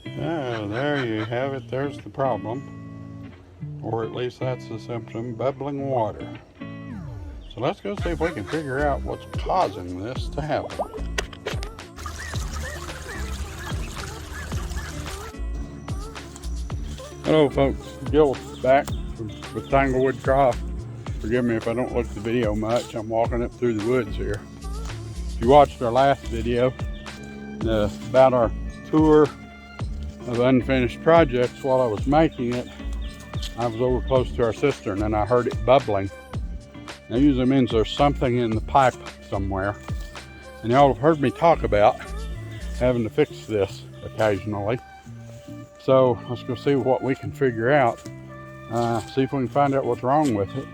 There you have it. There's the problem. Or at least that's the symptom, bubbling water. So let's go see if we can figure out what's causing this to happen. Hello folks, Gil back with Tanglewood Croft. Forgive me if I don't look at the video much. I'm walking up through the woods here. If you watched our last video about our tour of unfinished projects, while I was making it, I was over close to our cistern and I heard it bubbling. That usually means there's something in the pipe somewhere. And y'all have heard me talk about having to fix this occasionally. So let's go see what we can figure out. See if we can find out what's wrong with it.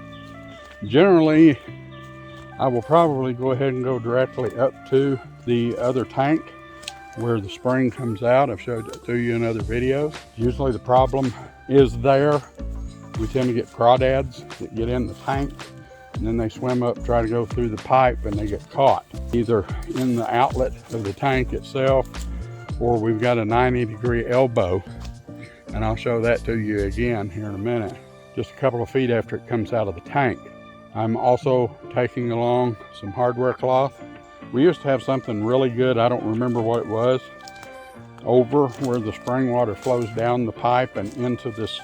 Generally, I will probably go ahead and go directly up to the other tank where the spring comes out. I've showed that to you in other videos. Usually the problem is there. We tend to get crawdads that get in the tank and then they swim up, try to go through the pipe, and they get caught either in the outlet of the tank itself, or we've got a 90-degree elbow, and I'll show that to you again here in a minute, just a couple of feet after it comes out of the tank. I'm also taking along some hardware cloth. We used to have something really good, I don't remember what it was, over where the spring water flows down the pipe and into this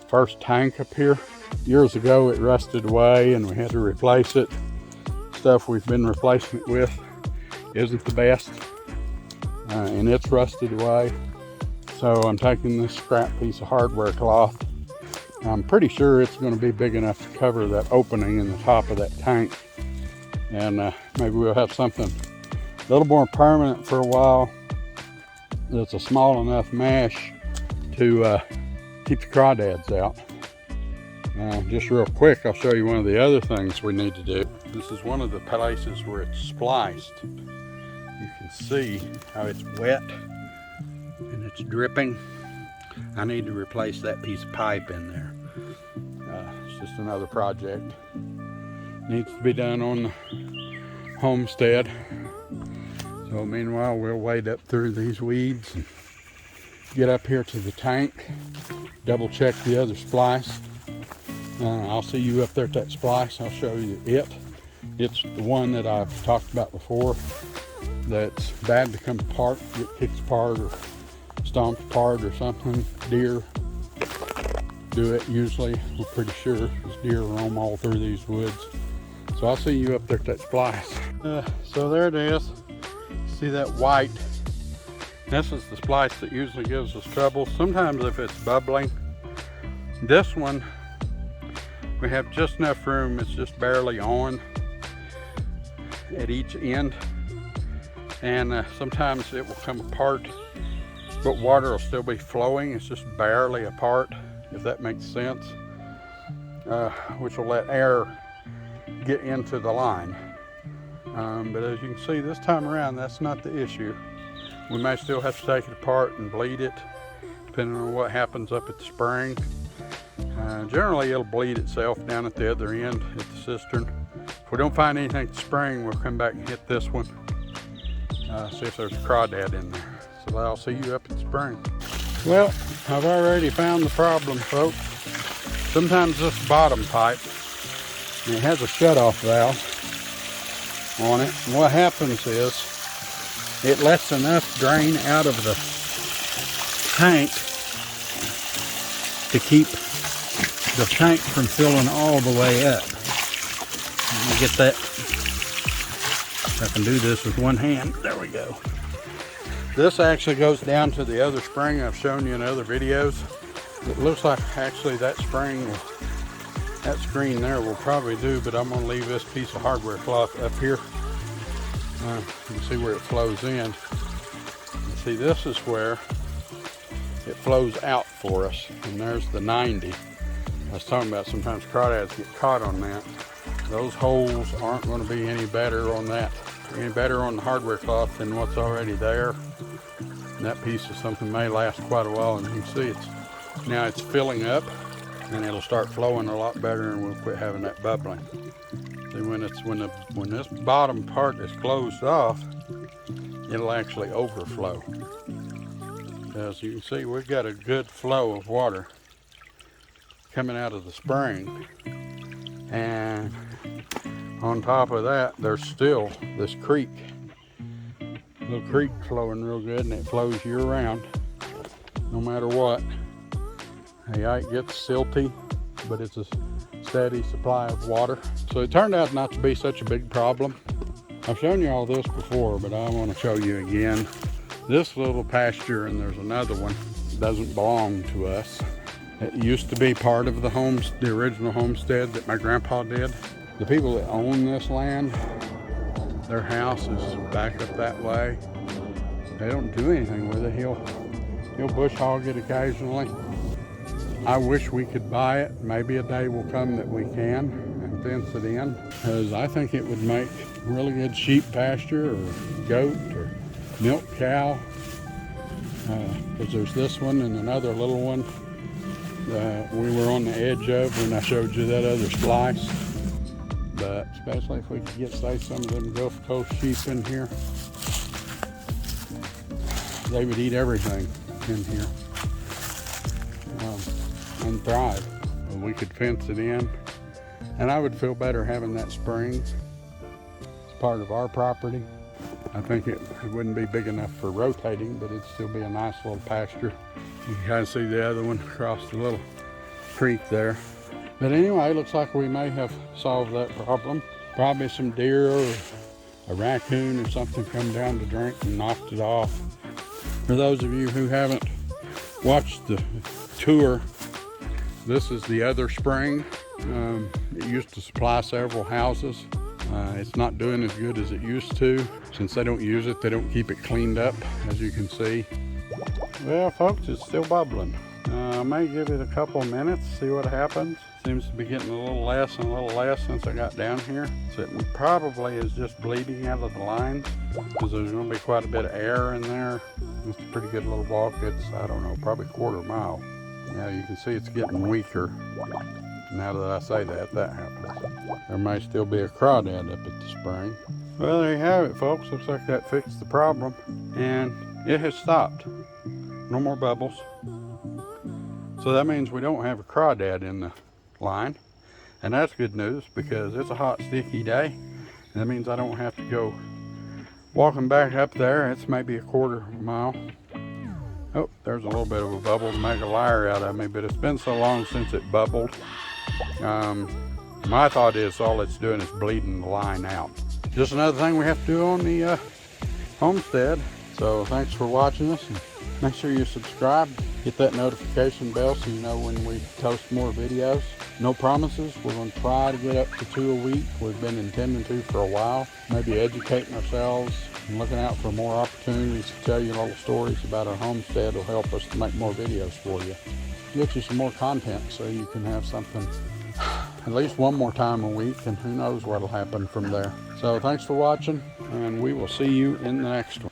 first tank up here. Years ago it rusted away and we had to replace it. Stuff we've been replacing it with isn't the best, and it's rusted away. So I'm taking this scrap piece of hardware cloth. I'm pretty sure it's going to be big enough to cover that opening in the top of that tank, and maybe we'll have something a little more permanent for a while that's a small enough mesh to keep the crawdads out. Just real quick, I'll show you one of the other things we need to do. This is one of the places where it's spliced. You can see how it's wet and it's dripping. I need to replace that piece of pipe in there. It's just another project. Needs to be done on the Homestead. So meanwhile, we'll wade up through these weeds and get up here to the tank, double check the other splice. I'll see you up there at that splice. I'll show you it. It's the one that I've talked about before that's bad to come apart, get kicked apart or stomped apart or something. Deer do it usually, we're pretty sure, because deer roam all through these woods. So I'll see you up there at that splice. So there it is. See that white? This is the splice that usually gives us trouble. Sometimes if it's bubbling. This one, we have just enough room, it's just barely on at each end. And sometimes it will come apart, but water will still be flowing. It's just barely apart, if that makes sense, which will let air get into the line. But as you can see, this time around, that's not the issue. We may still have to take it apart and bleed it, depending on what happens up at the spring. Generally, it'll bleed itself down at the other end at the cistern. If we don't find anything at the spring, we'll come back and hit this one, see if there's a crawdad in there. So I'll see you up at the spring. Well, I've already found the problem, folks. Sometimes this bottom pipe, it has a shutoff valve on it. And what happens is it lets enough drain out of the tank to keep the tank from filling all the way up. Let me get that. I can do this with one hand. There we go. This actually goes down to the other spring I've shown you in other videos. It looks like actually that spring, that screen there will probably do, but I'm going to leave this piece of hardware cloth up here. You can see where it flows in. You see, this is where it flows out for us, and there's the 90. I was talking about sometimes crawdads get caught on that. Those holes aren't going to be any better on that, any better on the hardware cloth than what's already there. And that piece of something may last quite a while, and you can see it's filling up, and it'll start flowing a lot better, and we'll quit having that bubbling. See, when this bottom part is closed off, it'll actually overflow. As you can see, we've got a good flow of water coming out of the spring. And on top of that, there's still this creek. Little creek flowing real good, and it flows year round, no matter what. Yeah, it gets silty, but it's a steady supply of water. So it turned out not to be such a big problem. I've shown you all this before, but I want to show you again. This little pasture, and there's another one, doesn't belong to us. It used to be part of the original homestead that my grandpa did. The people that own this land, their house is back up that way. They don't do anything with it. He'll bush hog it occasionally. I wish we could buy it. Maybe a day will come that we can and fence it in, because I think it would make really good sheep pasture or goat or milk cow. Because there's this one and another little one we were on the edge of when I showed you that other splice. But especially if we could get, say, some of them Gulf Coast sheep in here, they would eat everything in here and thrive. We could fence it in, and I would feel better having that spring as part of our property. I think it wouldn't be big enough for rotating, but it'd still be a nice little pasture. You can kind of see the other one across the little creek there. But anyway, it looks like we may have solved that problem. Probably some deer or a raccoon or something come down to drink and knocked it off. For those of you who haven't watched the tour, this is the other spring. It used to supply several houses. It's not doing as good as it used to. Since they don't use it, they don't keep it cleaned up, as you can see. Well, folks, it's still bubbling. I may give it a couple of minutes, see what happens. Seems to be getting a little less and a little less since I got down here. So it probably is just bleeding out of the lines, because there's going to be quite a bit of air in there. It's a pretty good little walk. It's, I don't know, probably a quarter mile. Now you can see it's getting weaker. Now that I say that, that happens. There may still be a crawdad up at the spring. Well, there you have it, folks. Looks like that fixed the problem, and it has stopped. No more bubbles. So that means we don't have a crawdad in the line, and that's good news, because it's a hot, sticky day. And that means I don't have to go walking back up there. It's maybe a quarter mile. Oh, there's a little bit of a bubble to make a liar out of me, but it's been so long since it bubbled. My thought is all it's doing is bleeding the line out. Just another thing we have to do on the homestead. So thanks for watching us, and make sure you subscribe. Hit that notification bell so you know when we post more videos. No promises. We're going to try to get up to 2 a week. We've been intending to for a while. Maybe educating ourselves and looking out for more opportunities to tell you little stories about our homestead will help us to make more videos for you. Get you some more content so you can have something at least one more time a week, and who knows what'll happen from there. So thanks for watching, and we will see you in the next one.